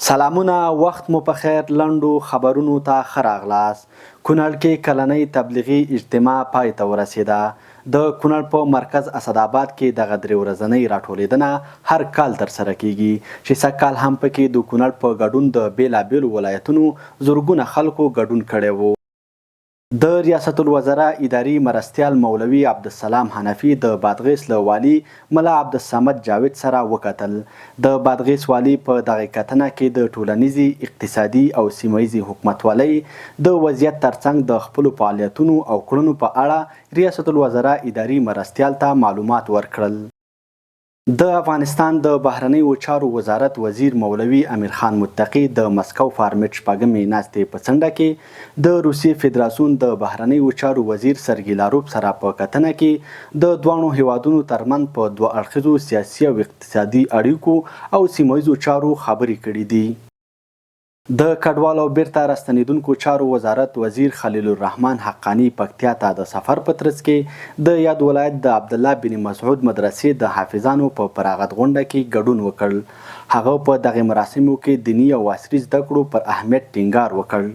سلامونه، وخت مو په خیر. لنډو خبرونو ته ښه راغلاست. کونړ کې کلنۍ تبلیغي اجتماع پای ته ورسېده. د کونړ په مرکز اسداباد کې دغه درې ورځنۍ راټولېدنه هر کال ترسره کیږي چې سږکال هم پکې د کونړ په ګډون د بېلابېلو ولایتونو زرګونه خلکو ګډون کړی و. د ریاست الوزرا اداري مرستیال مولوي عبدالسلام حنفي د بادغیس له والي ملا عبدالصمد جاوید سره وکتل. د بادغیس والي په دغه کتنه کې د ټولنیزې، اقتصادي او سیمهییزې حکومتولۍ د وضعیت ترڅنګ د خپلو فعالیتونو او کړنو په اړه ریاست الوزرا اداري مرستیال ته معلومات ورکړل. د افغانستان د بهرنیو چارو وزارت وزیر مولوي امیر خان متقي د مسکو فارمیټ شپږمې ناستې په څنډه کې د روسیې فدراسیون د بهرنیو چارو وزیر سرګي لاروف سره په کتنه کې د دواړو هیوادونو ترمنځ په دوه اړخیزو سیاسي او اقتصادي اړیکو او سیمهییزو چارو خبرې کړې دي. د کډوالو او بیرته راستنیدونکو چارو وزارت وزیر خلیل الرحمن حقانی پکتیا ته د سفر په ترڅ کې د یاد ولایت د عبدالله بن مسعود مدرسې د حافظانو په پراغت غونډه کې ګډون وکړ. هغه په دغه مراسمو کې دیني او عصري زده کړو پر اهمیت ټینګار وکړ.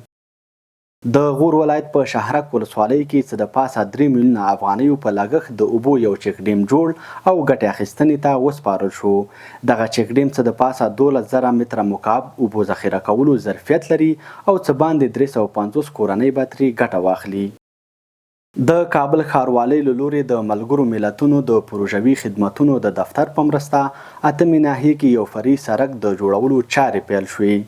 د غور ولایت په شهرک ولسوالۍ کې څه د پاسه 3 میلیونه افغانیو په لګښت د اوبو یو چک ډیم جوړ او ګټې اخیستنې ته وسپارل شو. دغه چک ډیم څه د پاسه 12,000 متره مکعب اوبو ذخیره کولو ظرفیت لري او څه باندې 350 کورنۍ به ترې ګټه واخلي. د کابل ښاروالۍ له لوري د ملګرو ملتونو د پروژوي خدمتونو د دفتر په مرسته اتمې ناحیې کې یو فرعي سړک د جوړولو چارې پیل شوې.